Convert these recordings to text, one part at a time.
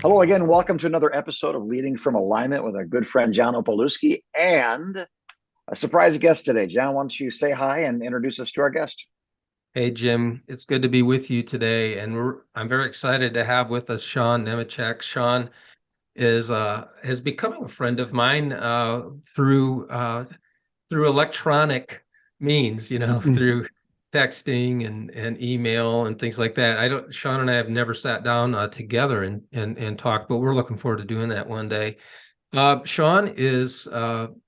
Hello again. Welcome to another episode of Leading from Alignment with our good friend John Opalewski and a surprise guest today. John, why don't you say hi and introduce us to our guest? Hey Jim, it's good to be with you today, and I'm very excited to have with us Sean Nemecek. Sean is becoming a friend of mine through electronic means, through texting and email and things like that. Sean and I have never sat down together and talked, but we're looking forward to doing that one day. Sean is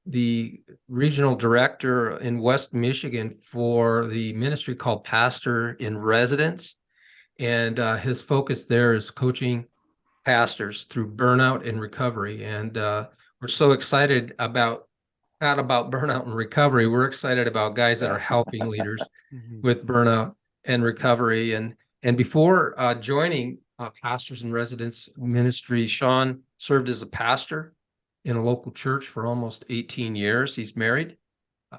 the regional director in West Michigan for the ministry called Pastor in Residence. And his focus there is coaching pastors through burnout and recovery. And we're so excited not about burnout and recovery. We're excited about guys that are helping leaders with burnout and recovery. And before joining Pastors in Residence ministry, Sean served as a pastor in a local church for almost 18 years. He's married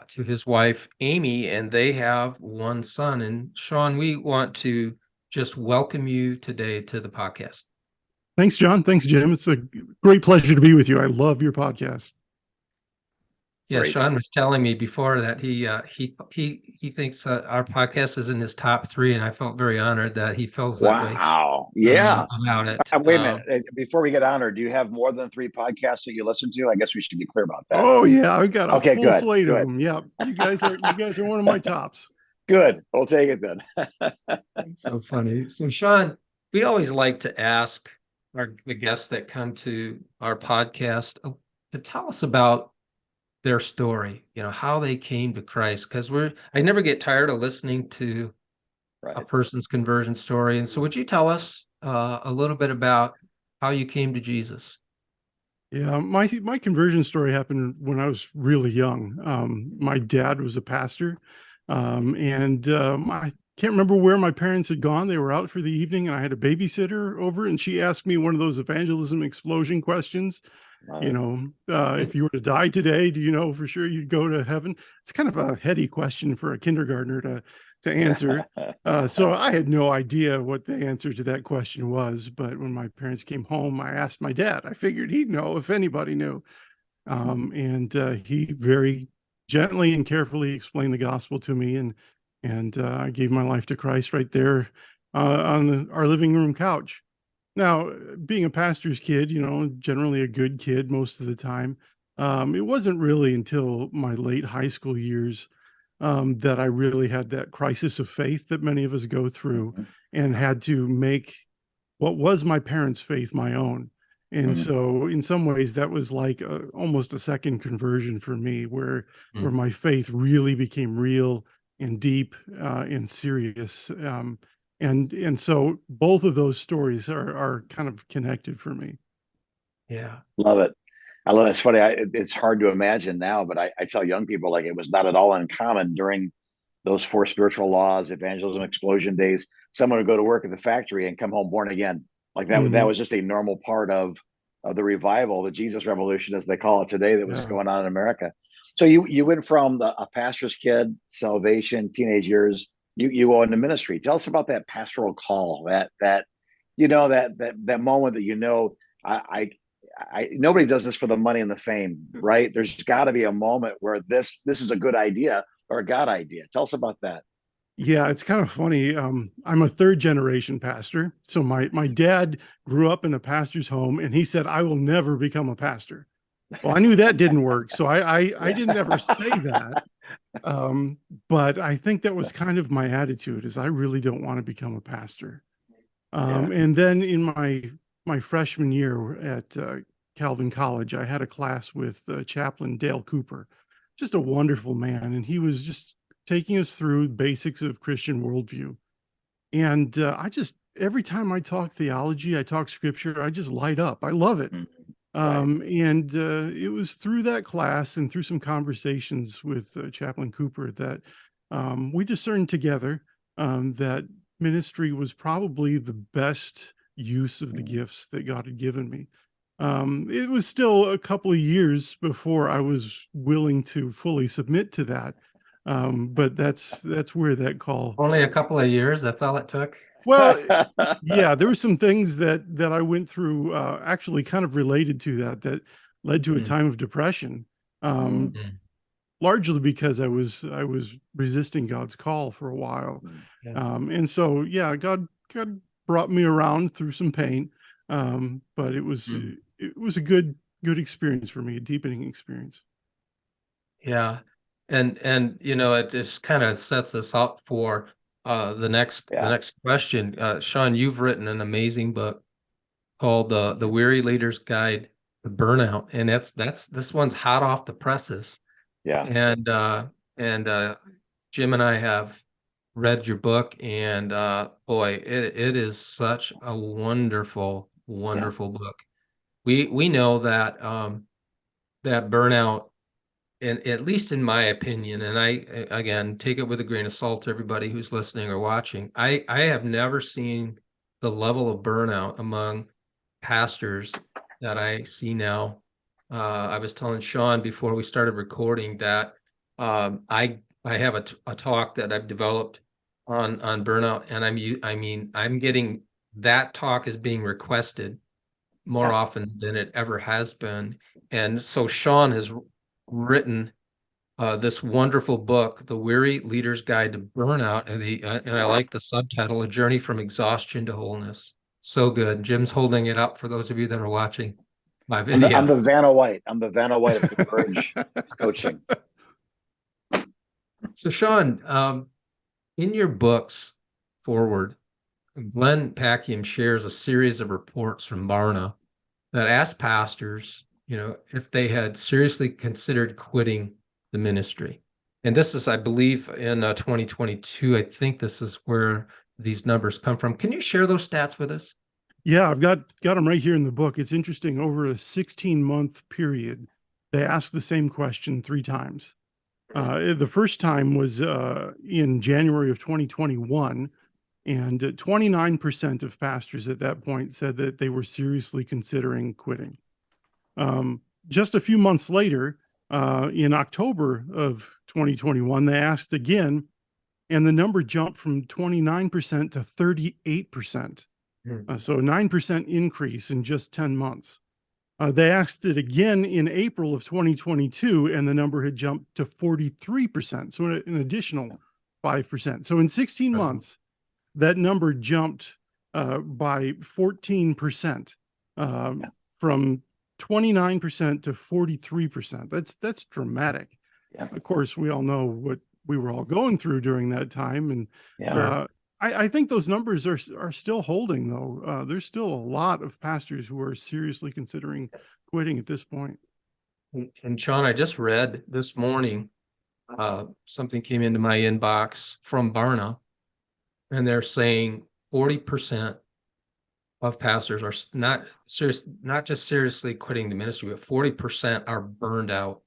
to his wife, Amy, and they have one son. And Sean, we want to just welcome you today to the podcast. Thanks, John. Thanks, Jim. It's a great pleasure to be with you. I love your podcast. Yeah, Great. Sean was telling me before that he thinks our podcast is in his top 3, and I felt very honored that he feels that way. Wow. Yeah. About it. Wait a minute. Before we get honored, do you have more than 3 podcasts that you listen to? I guess we should be clear about that. Oh yeah, I've got a full good, slate good. of them. Yeah, you guys are one of my tops. Good. We'll take it then. So funny. So Sean, we always like to ask the guests that come to our podcast to tell us about their story, how they came to Christ, because I never get tired of listening to a person's conversion story. And so would you tell us a little bit about how you came to Jesus? Yeah, my conversion story happened when I was really young. My dad was a pastor, and I can't remember where my parents had gone. They were out for the evening, and I had a babysitter over, and she asked me one of those evangelism explosion questions. If you were to die today, do you know for sure you'd go to heaven? It's kind of a heady question for a kindergartner to answer. So I had no idea what the answer to that question was. But when my parents came home, I asked my dad. I figured he'd know if anybody knew. And he very gently and carefully explained the gospel to me. And I gave my life to Christ right there on our living room couch. Now, being a pastor's kid, generally a good kid most of the time, it wasn't really until my late high school years that I really had that crisis of faith that many of us go through and had to make what was my parents' faith my own. And so in some ways that was like almost a second conversion for me where my faith really became real and deep and serious. And so both of those stories are kind of connected for me. Yeah. Love it. I love it. It's funny. It's hard to imagine now, but I tell young people like it was not at all uncommon during those 4 spiritual laws, evangelism explosion days. Someone would go to work at the factory and come home born again. Like that was just a normal part of the revival, the Jesus revolution, as they call it today, that was going on in America. So you went from a pastor's kid, salvation, teenage years, you go into ministry. Tell us about that pastoral call, that moment that I nobody does this for the money and the fame, right? There's got to be a moment where this is a good idea or a God idea. Tell us about that. Yeah, it's kind of funny. I'm a 3rd generation pastor. So my dad grew up in a pastor's home, and he said, I will never become a pastor. Well, I knew that didn't work. So I didn't ever say that. But I think that was kind of my attitude is I really don't want to become a pastor. And then in my freshman year at Calvin College, I had a class with Chaplain Dale Cooper, just a wonderful man. And he was just taking us through basics of Christian worldview. And every time I talk theology, I talk scripture, I just light up. I love it. And it was through that class and through some conversations with Chaplain Cooper that we discerned together that ministry was probably the best use of the gifts that God had given me. It was still a couple of years before I was willing to fully submit to that. But that's where that call. Only a couple of years. That's all it took. Well, yeah, there were some things that I went through actually kind of related to that led to a Mhm. time of depression. Um, Mhm. Largely because I was resisting God's call for a while. Yeah. And so yeah, God brought me around through some pain. But Mhm. it was a good experience for me, a deepening experience. Yeah. And it just kind of sets us up for the next Yeah. question. Sean, you've written an amazing book called The Weary Leader's Guide to Burnout. And this one's hot off the presses. Yeah. And Jim and I have read your book, and boy, it is such a wonderful, Yeah. wonderful book. We know that that burnout, and at least in my opinion, and again, take it with a grain of salt, everybody who's listening or watching, I have never seen the level of burnout among pastors that I see now. I was telling Sean before we started recording that I have a talk that I've developed on burnout, and I'm getting that talk is being requested more Yeah. often than it ever has been. And so Sean has written this wonderful book, The Weary Leader's Guide to Burnout, and I like the subtitle, A Journey from Exhaustion to Wholeness. So good. Jim's holding it up for those of you that are watching my I'm video. the Vanna White. I'm the Vanna White of courage coaching. So Sean, in your books forward, Glenn Packiam shares a series of reports from Barna that asked pastors, if they had seriously considered quitting the ministry. And this is, I believe, in 2022. I think this is where these numbers come from. Can you share those stats with us? Yeah, I've got them right here in the book. It's interesting. Over a 16-month period, they asked the same question 3 times. The first time was in January of 2021, and 29% of pastors at that point said that they were seriously considering quitting. Just a few months later, in October of 2021, they asked again, and the number jumped from 29% to 38%. So a 9% increase in just 10 months. They asked it again in April of 2022, and the number had jumped to 43%. So an additional 5%. So in 16 months, that number jumped by 14%, from 29% to 43%. That's dramatic. Yeah. Of course, we all know what we were all going through during that time, and Yeah. I think those numbers are still holding, though. There's still a lot of pastors who are seriously considering quitting at this point. And Sean, I just read this morning, something came into my inbox from Barna, and they're saying 40% of pastors are not just seriously quitting the ministry, but 40% are burned out.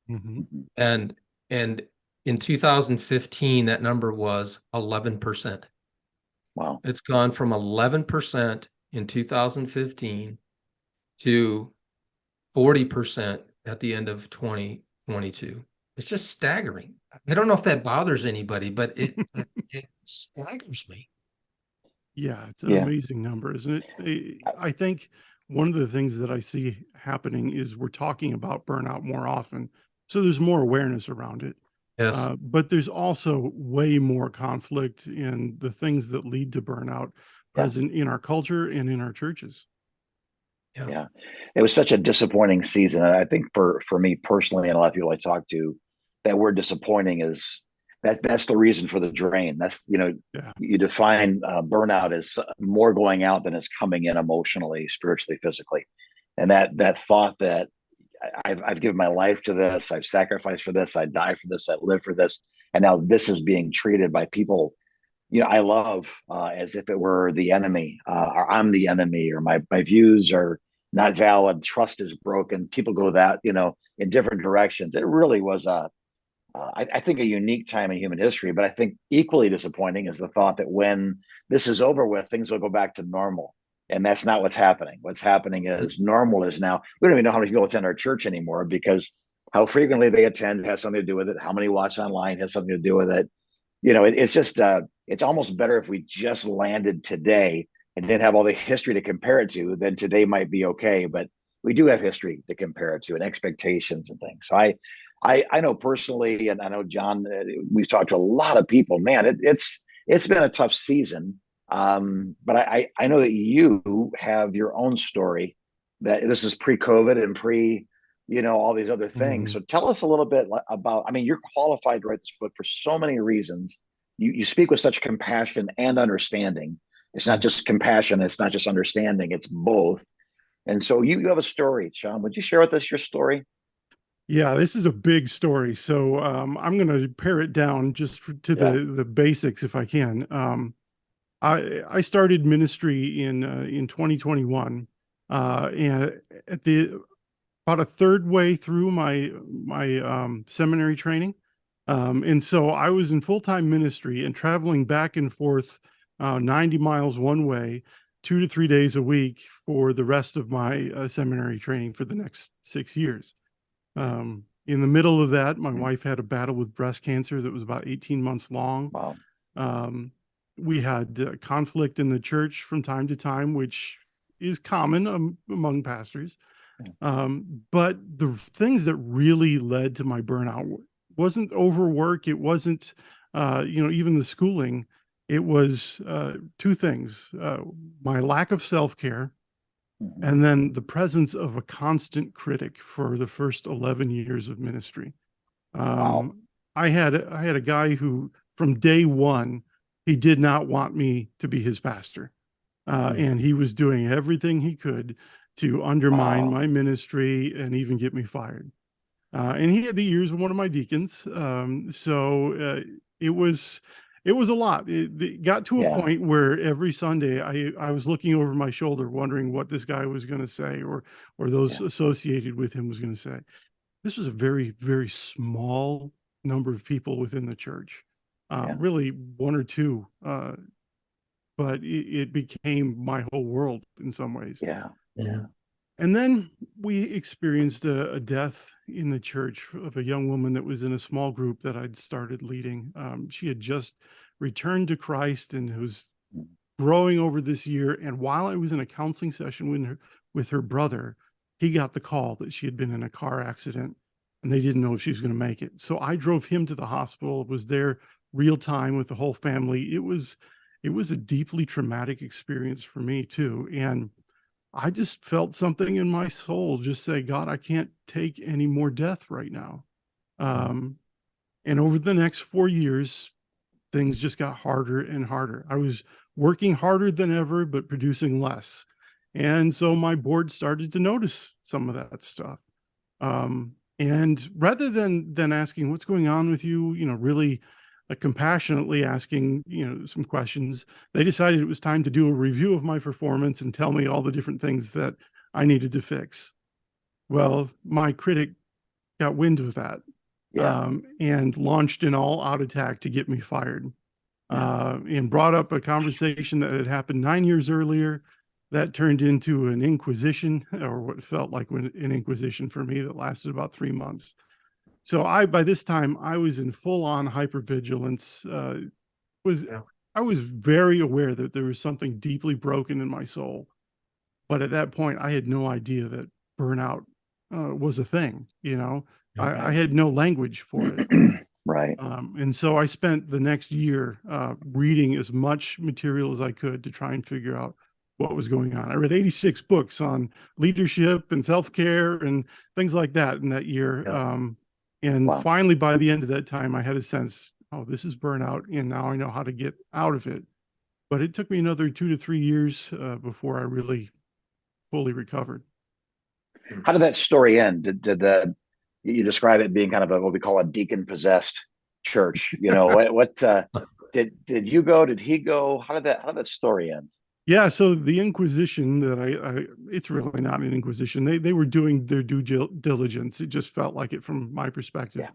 Mhm. And in 2015, that number was 11%. Wow. It's gone from 11% in 2015 to 40% at the end of 2022. It's just staggering. I don't know if that bothers anybody, but it staggers me. Yeah, it's an Yeah. amazing number, isn't it? I think one of the things that I see happening is we're talking about burnout more often, so there's more awareness around it. Yes. But there's also way more conflict in the things that lead to burnout Yeah. present in our culture and in our churches. Yeah. Yeah. It was such a disappointing season. And I think for me personally, and a lot of people I talk to, that word disappointing is that's the reason for the drain. That's, Yeah. you define burnout as more going out than is coming in emotionally, spiritually, physically. And that thought that I've given my life to this, I've sacrificed for this, I die for this, I live for this, and now this is being treated by people, I love as if it were the enemy, or I'm the enemy, or my views are not valid, trust is broken. People go that, in different directions. It really was I think a unique time in human history, but I think equally disappointing is the thought that when this is over with, things will go back to normal. And that's not what's happening. What's happening is normal is now, we don't even know how many people attend our church anymore, because how frequently they attend has something to do with it. How many watch online has something to do with it. it's just it's almost better if we just landed today and didn't have all the history to compare it to. Then today might be okay, but we do have history to compare it to and expectations and things. So I know personally, and I know John, we've talked to a lot of people. Man, it's been a tough season. But I know that you have your own story, that this is pre-COVID and pre, all these other things. So tell us a little bit about, I mean, you're qualified to write this book for so many reasons. You speak with such compassion and understanding. It's not just compassion, it's not just understanding, it's both. And so you have a story, Sean. Would you share with us your story? Yeah, this is a big story. So I'm going to pare it down just to Yeah. the basics if I can. I started ministry in 2021, and at the about a third way through my seminary training, and so I was in full-time ministry and traveling back and forth 90 miles one way, 2 to 3 days a week for the rest of my seminary training for the next 6 years. In the middle of that, my wife had a battle with breast cancer that was about 18 months long. Wow. Um, we had conflict in the church from time to time, which is common among pastors. But the things that really led to my burnout wasn't overwork. It wasn't, even the schooling. It was two things: my lack of self-care, and then the presence of a constant critic for the first 11 years of ministry. Wow. I had a guy who, from day one, he did not want me to be his pastor, and he was doing everything he could to undermine Wow. my ministry and even get me fired. And he had the ears of one of my deacons, so it was a lot. It got to a Yeah. point where every Sunday I was looking over my shoulder, wondering what this guy was going to say, or those Yeah. associated with him was going to say. This was a very, very small number of people within the church, Yeah. really one or two, but it became my whole world in some ways. Yeah. Yeah. And then we experienced a death in the church of a young woman that was in a small group that I'd started leading. She had just returned to Christ and was growing over this year. And while I was in a counseling session with her brother, he got the call that she had been in a car accident and they didn't know if she was going to make it. So I drove him to the hospital, was there real time with the whole family. It was a deeply traumatic experience for me too. And I just felt something in my soul just say, God, I can't take any more death right now. And over the next 4 years, things just got harder and harder. I was working harder than ever, but producing less. And so my board started to notice some of that stuff. And rather than asking what's going on with you, really compassionately asking, some questions, they decided it was time to do a review of my performance and tell me all the different things that I needed to fix. Well, my critic got wind of that, Yeah. and launched an all-out attack to get me fired, and brought up a conversation that had happened 9 years earlier that turned into an inquisition, or what felt like an inquisition for me, that lasted about 3 months. So by this time, I was in full-on hypervigilance. I was very aware that there was something deeply broken in my soul, but at that point, I had no idea that burnout was a thing. I had no language for it. Right. And so I spent the next year reading as much material as I could to try and figure out what was going on. I read 86 books on leadership and self-care and things like that in that year. Yeah. And Wow. finally, by the end of that time, I had a sense, oh, this is burnout, and now I know how to get out of it. But it took me another 2 to 3 years before I really fully recovered. How did that story end? Did you describe it being kind of what we call a deacon possessed church? What did you go? Did he go? How did that story end? Yeah, so the Inquisition that it's really not an Inquisition. They were doing their due diligence. It just felt like it from my perspective.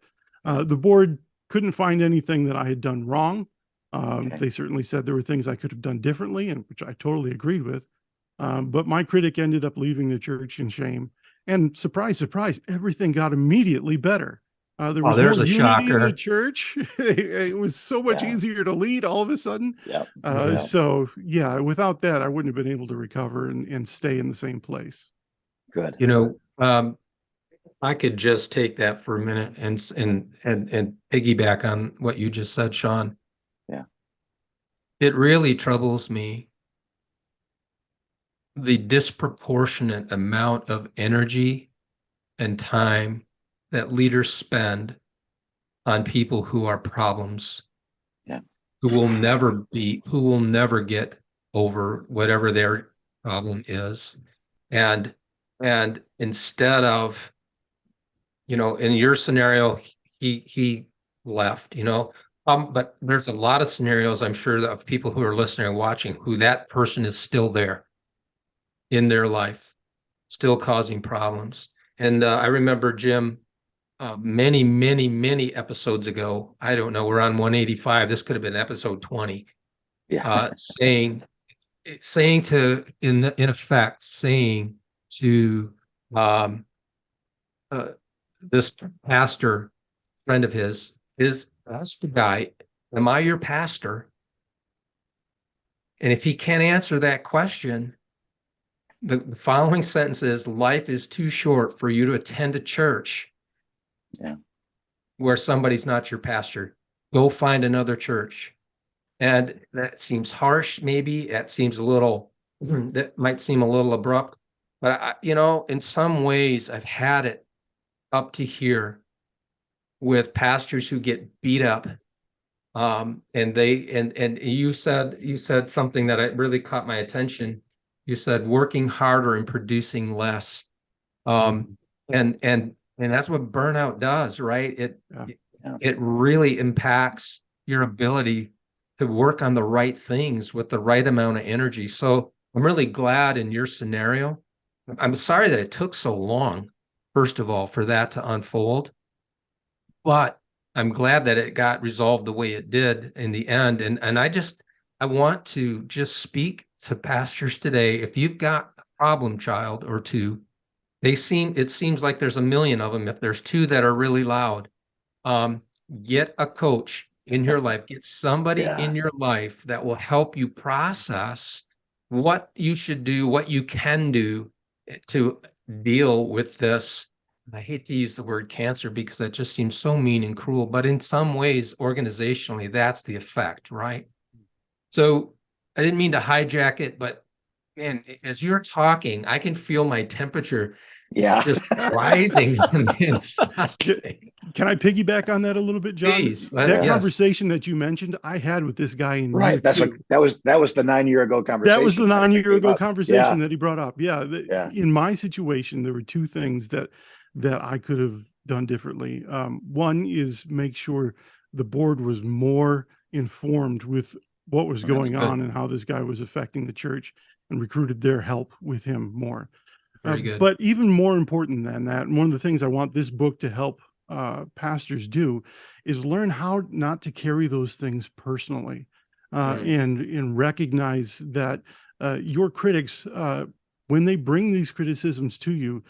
Yeah. The board couldn't find anything that I had done wrong. Okay. They certainly said there were things I could have done differently, and which I totally agreed with. But my critic ended up leaving the church in shame. And surprise, surprise, everything got immediately better. There Oh, was more there's a unity in the shocker. church. It was so much Yeah. easier to lead all of a sudden. Yep. Yeah. So yeah, without that, I wouldn't have been able to recover and stay in the same place. Good. You know, I could just take that for a minute and piggyback on what you just said, Sean. Yeah. It really troubles me the disproportionate amount of energy and time that leaders spend on people who are problems, Yeah. who will never get over whatever their problem is. And instead of, in your scenario, he left, but there's a lot of scenarios, I'm sure, that of people who are listening and watching who that person is still there in their life, still causing problems. And I remember Jim, many, many, many episodes ago, I don't know, we're on 185. This could have been episode 20, Yeah. saying to, in effect, saying to um, uh, this pastor friend of his, ask the guy, am I your pastor? And if he can't answer that question, the following sentence is, life is too short for you to attend a church Yeah. where somebody's not your pastor. Go find another church. And that seems harsh, maybe. That seems that might seem a little abrupt. But, in some ways, I've had it up to here with pastors who get beat up. And you said something that really caught my attention. You said working harder and producing less. And that's what burnout does, right? Yeah. It really impacts your ability to work on the right things with the right amount of energy. So I'm really glad in your scenario. I'm sorry that it took so long, first of all, for that to unfold, but I'm glad that it got resolved the way it did in the end. And I want to just speak to pastors today. If you've got a problem child or two, it seems like there's a million of them. If there's two that are really loud, get a coach in your life, get somebody Yeah. in your life that will help you process what you should do, what you can do to deal with this. I hate to use the word cancer because that just seems so mean and cruel, but in some ways, organizationally, that's the effect, right? So I didn't mean to hijack it, but man, as you're talking, I can feel my temperature Yeah. just rising inside. Can I piggyback on that a little bit, John? Please, That yes. conversation that you mentioned, I had with this guy in year Right. That's two. that was the 9 year ago conversation. That was the right, that 9 year came ago up. conversation Yeah. that he brought up. Yeah. Yeah. In my situation, there were two things that I could have done differently. One is make sure the board was more informed with what was That's going good. on and how this guy was affecting the church, and recruited their help with him more. Very good. But even more important than that, and one of the things I want this book to help pastors do, is learn how not to carry those things personally, and recognize that your critics, when they bring these criticisms to you,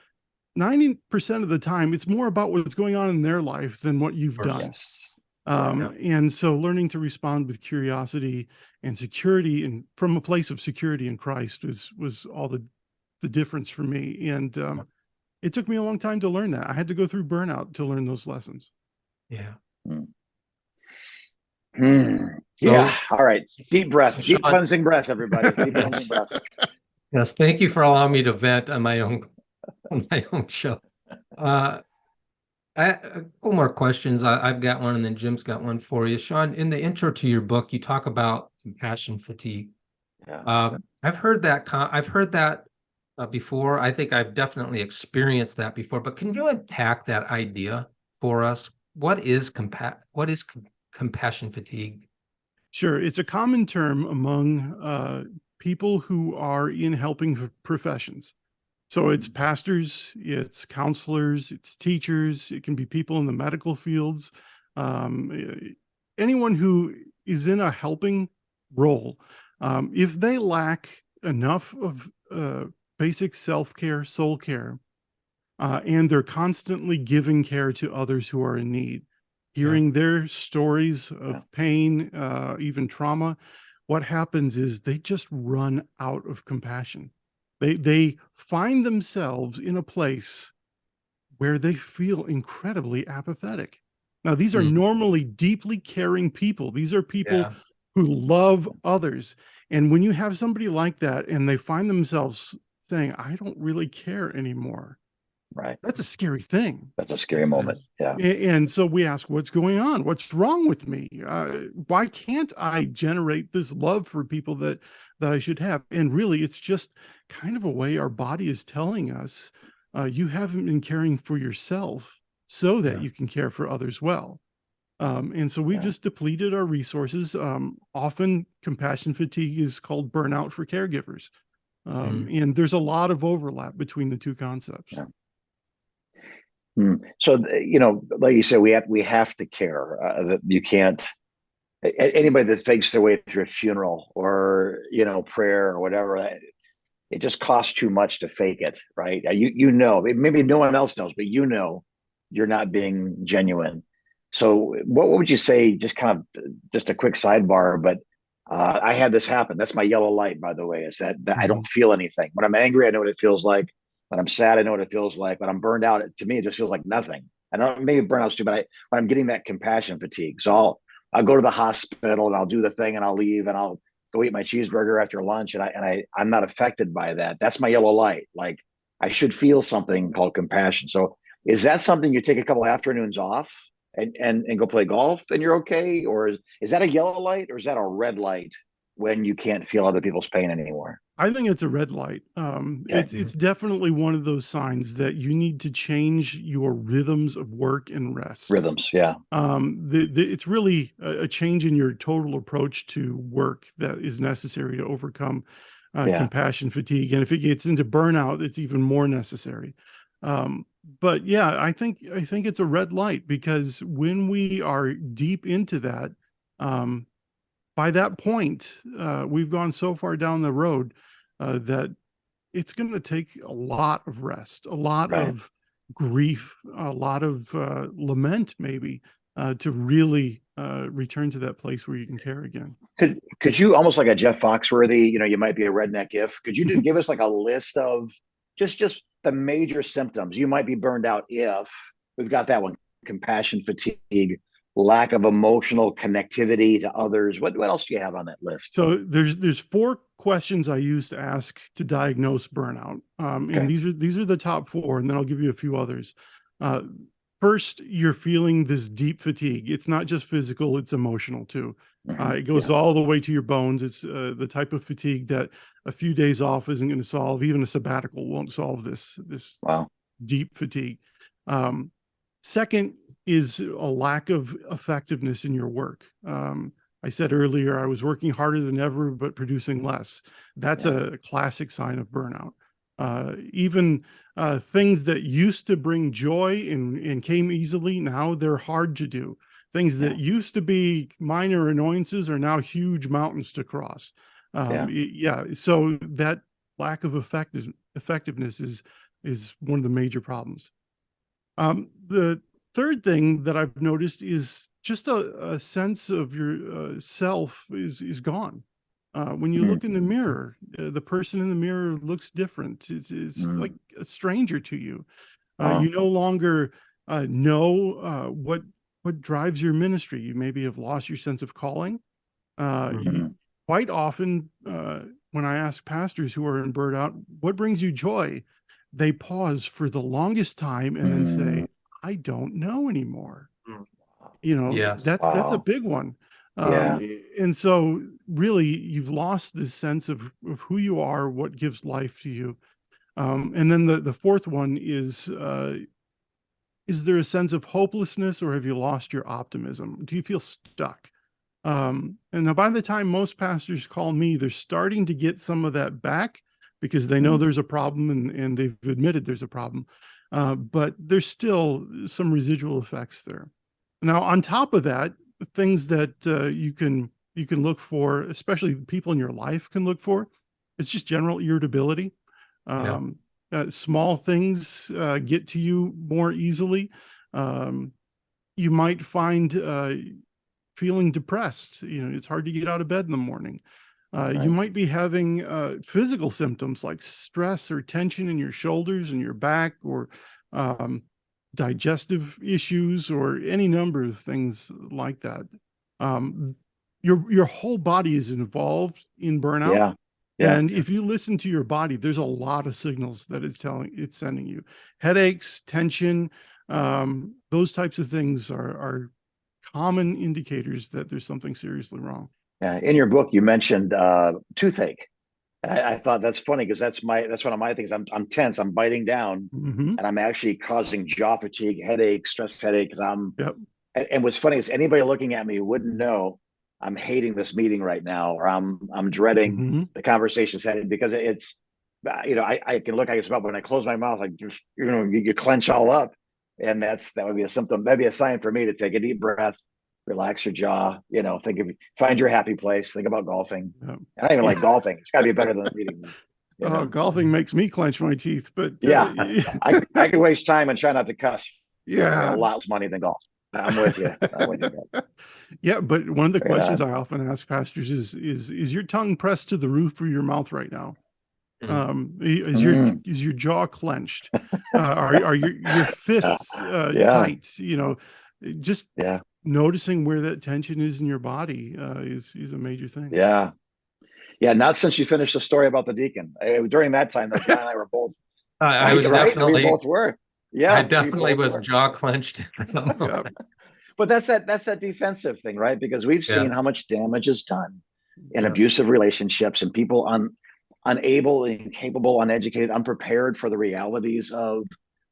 90% of the time, it's more about what's going on in their life than what you've done. Yes. And so learning to respond with curiosity and security, and from a place of security in Christ, was all the difference for me. And it took me a long time to learn that. I had to go through burnout to learn those lessons. Yeah. Yeah. All right. Deep breath, deep Sean, cleansing breath, everybody. Deep cleansing breath. yes, thank you for allowing me to vent on my own show. A couple more questions. I've got one, and then Jim's got one for you. Sean, in the intro to your book, you talk about compassion fatigue. Yeah. I've heard that before. I think I've definitely experienced that before. But can you unpack that idea for us? What is compassion fatigue? Sure. It's a common term among people who are in helping professions. So it's pastors, it's counselors, it's teachers, it can be people in the medical fields, anyone who is in a helping role. If they lack enough of basic self-care, soul care, and they're constantly giving care to others who are in need. Hearing their stories of pain, even trauma, what happens is they just run out of compassion. They find themselves in a place where they feel incredibly apathetic. Now, these are normally deeply caring people. These are people who love others. And when you have somebody like that and they find themselves saying, I don't really care anymore, Right. that's a scary thing. That's a scary moment. Yeah. And so we ask, what's going on? What's wrong with me? Why can't I generate this love for people that I should have? And really, it's just kind of a way our body is telling us, you haven't been caring for yourself so that you can care for others well. And so we've just depleted our resources. Often compassion fatigue is called burnout for caregivers. And there's a lot of overlap between the two concepts. Yeah. So, like you said, we have to care. That you can't. Anybody that fakes their way through a funeral or prayer or whatever, it just costs too much to fake it, right? Maybe no one else knows, but you're not being genuine. So, what would you say? Just a quick sidebar, but I had this happen. That's my yellow light, by the way. Is that I don't feel anything when I'm angry. I know what it feels like. When I'm sad, I know what it feels like. When I'm burned out, to me, it just feels like nothing. I don't maybe burnouts too, but when I'm getting that compassion fatigue, so I'll go to the hospital and I'll do the thing and I'll leave and I'll go eat my cheeseburger after lunch and I'm not affected by that. That's my yellow light. Like I should feel something called compassion. So is that something you take a couple afternoons off and go play golf and you're okay? Or is that a yellow light or is that a red light when you can't feel other people's pain anymore? I think it's a red light. It's definitely one of those signs that you need to change your rhythms of work and rest. Rhythms, yeah. It's really a change in your total approach to work that is necessary to overcome compassion fatigue. And if it gets into burnout, it's even more necessary. But yeah, I think it's a red light because when we are deep into that, by that point, we've gone so far down the road that it's going to take a lot of rest, a lot of grief, a lot of lament, maybe, to really return to that place where you can care again. Could you, almost like a Jeff Foxworthy, you might be a redneck if, could you give us like a list of just the major symptoms? You might be burned out if we've got that one: compassion fatigue, lack of emotional connectivity to others. What else do you have on that list? So there's 4 questions I use to ask to diagnose burnout. And these are the top 4, and then I'll give you a few others. First, you're feeling this deep fatigue. It's not just physical, it's emotional too. It goes all the way to your bones. It's the type of fatigue that a few days off isn't going to solve. Even a sabbatical won't solve this deep fatigue. Second is a lack of effectiveness in your work. I said earlier, I was working harder than ever, but producing less. That's a classic sign of burnout. Even things that used to bring joy and came easily, now they're hard to do. Things that used to be minor annoyances are now huge mountains to cross. So that lack of effectiveness is one of the major problems. The third thing that I've noticed is just a sense of your self is gone. When you look in the mirror, the person in the mirror looks different. It's like a stranger to you. You no longer know what drives your ministry. You maybe have lost your sense of calling. Quite often, when I ask pastors who are in burnout, what brings you joy? They pause for the longest time and then say, I don't know anymore. That's a big one. And so really you've lost this sense of who you are, what gives life to you. And then the fourth one is there a sense of hopelessness or have you lost your optimism? Do you feel stuck? And now by the time most pastors call me, they're starting to get some of that back because they know there's a problem and they've admitted there's a problem. But there's still some residual effects there. Now, on top of that, things that you can look for, especially people in your life can look for, it's just general irritability. small things get to you more easily. You might find feeling depressed. It's hard to get out of bed in the morning. You might be having physical symptoms like stress or tension in your shoulders and your back, or digestive issues, or any number of things like that. Your whole body is involved in burnout. Yeah. Yeah. And if you listen to your body, there's a lot of signals that it's sending you. Headaches, tension, those types of things are common indicators that there's something seriously wrong. Yeah. In your book, you mentioned toothache. I thought that's funny because that's one of my things. I'm tense. I'm biting down, Mm-hmm. and I'm actually causing jaw fatigue, headache, stress headache. Because Yep. and what's funny is anybody looking at me wouldn't know I'm hating this meeting right now, or I'm dreading Mm-hmm. the conversation's headed, because it's, I can look, I can smell, but when I close my mouth, like, just, you clench all up, and that would be a symptom. That'd be a sign for me to take a deep breath, relax your jaw, find your happy place, think about golfing. Yep. I don't even like golfing. It's got to be better than the meeting. Golfing makes me clench my teeth, but yeah, I could waste time and try not to cuss. Yeah, a lot less money than golf. I'm with you. Yeah, but one of the Right questions on. I often ask pastors is your tongue pressed to the roof of your mouth right now? Is your jaw clenched? Are your fists Yeah. tight? Just Yeah. noticing where that tension is in your body is a major thing. Yeah. Yeah. Not since you finished the story about the deacon. During that time, though, John and I were both. I was right? definitely. We both were. Yeah. I definitely was jaw clenched. Yeah. But that's that defensive thing, right? Because we've seen how much damage is done in abusive relationships, and people unable, incapable, uneducated, unprepared for the realities of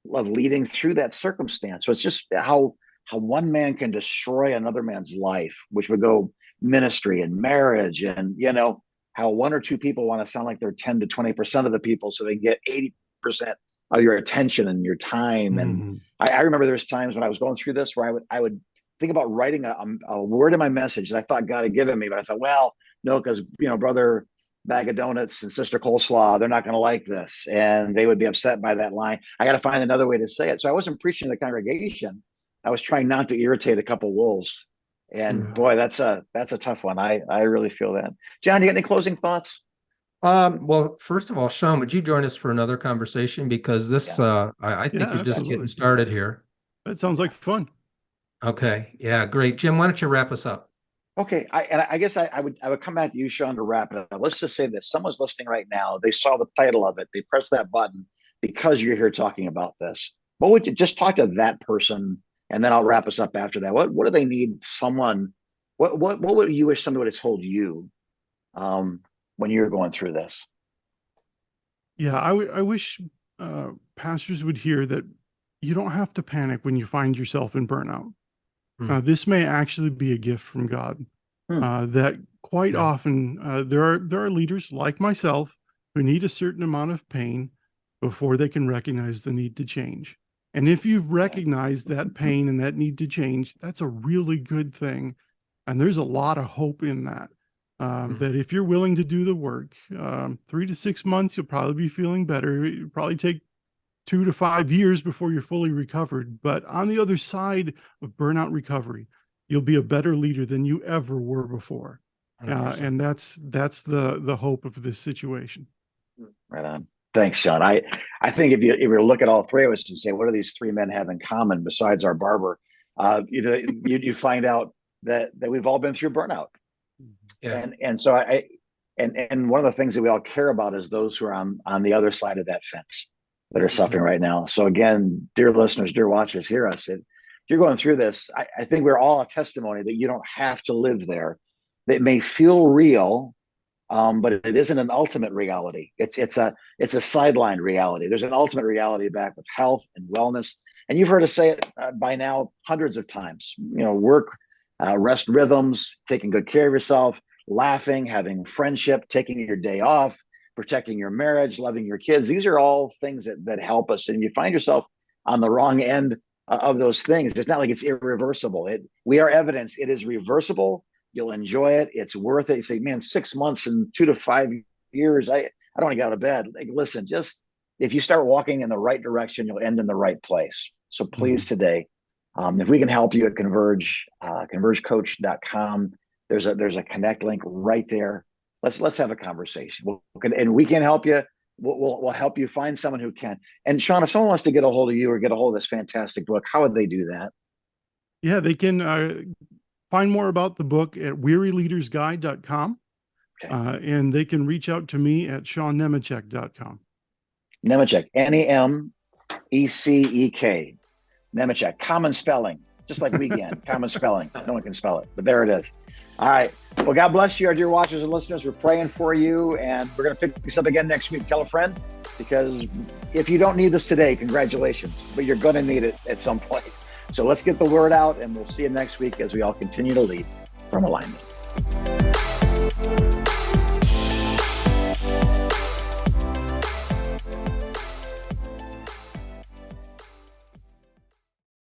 leading through that circumstance. So it's just how one man can destroy another man's life, which would go ministry and marriage, and how one or two people want to sound like they're 10 to 20% of the people, so they can get 80% of your attention and your time. And I remember there's times when I was going through this where I would think about writing a word in my message that I thought God had given me, but I thought, well, no, because brother bag of donuts and sister coleslaw, they're not going to like this, and they would be upset by that line. I got to find another way to say it. So I wasn't preaching to the congregation. I was trying not to irritate a couple wolves. And boy, that's a tough one. I really feel that. John, you got any closing thoughts? Well, first of all, Sean, would you join us for another conversation? Because this, I think you're just getting started here. That sounds like fun. Okay. Yeah, great. Jim, why don't you wrap us up? Okay. I guess I would come back to you, Sean, to wrap it up. Let's just say this. Someone's listening right now. They saw the title of it. They pressed that button because you're here talking about this. What would you just talk to that person, and then I'll wrap us up after that. What do they need? Someone, what would you wish somebody would have told you when you were going through this? Yeah, I wish pastors would hear that you don't have to panic when you find yourself in burnout. This may actually be a gift from God. That quite often there are leaders like myself who need a certain amount of pain before they can recognize the need to change. And if you've recognized that pain and that need to change, that's a really good thing. And there's a lot of hope in that. That if you're willing to do the work, 3 to 6 months, you'll probably be feeling better. It'll probably take 2 to 5 years before you're fully recovered. But on the other side of burnout recovery, you'll be a better leader than you ever were before. And that's the hope of this situation. Right on. Thanks, Sean. I think if you look at all three of us and say, what do these three men have in common besides our barber? You find out that we've all been through burnout. Yeah. And so and one of the things that we all care about is those who are on the other side of that fence that are suffering right now. So again, dear listeners, dear watchers, hear us. If you're going through this, I think we're all a testimony that you don't have to live there. It may feel real, but it isn't an ultimate reality. It's a sideline reality. There's an ultimate reality back with health and wellness. And you've heard us say it by now hundreds of times. Work, rest rhythms, taking good care of yourself, laughing, having friendship, taking your day off, protecting your marriage, loving your kids. These are all things that help us. And you find yourself on the wrong end of those things. It's not like it's irreversible. We are evidence. It is reversible. You'll enjoy it. It's worth it. You say, man, 6 months and 2 to 5 years. I don't want to get out of bed. Like, listen, just if you start walking in the right direction, you'll end in the right place. So please today, if we can help you at Converge, convergecoach.com, there's a connect link right there. Let's have a conversation. And we can help you. We'll help you find someone who can. And Sean, if someone wants to get a hold of you or get a hold of this fantastic book, how would they do that? Yeah, they can find more about the book at wearyleadersguide.com. Okay. And they can reach out to me at seannemecek.com. Nemecek, Nemecek. Nemecek, common spelling, just like weekend, common spelling. No one can spell it, but there it is. All right. Well, God bless you, our dear watchers and listeners. We're praying for you, and we're going to pick this up again next week. Tell a friend, because if you don't need this today, congratulations, but you're going to need it at some point. So let's get the word out, and we'll see you next week as we all continue to lead from alignment.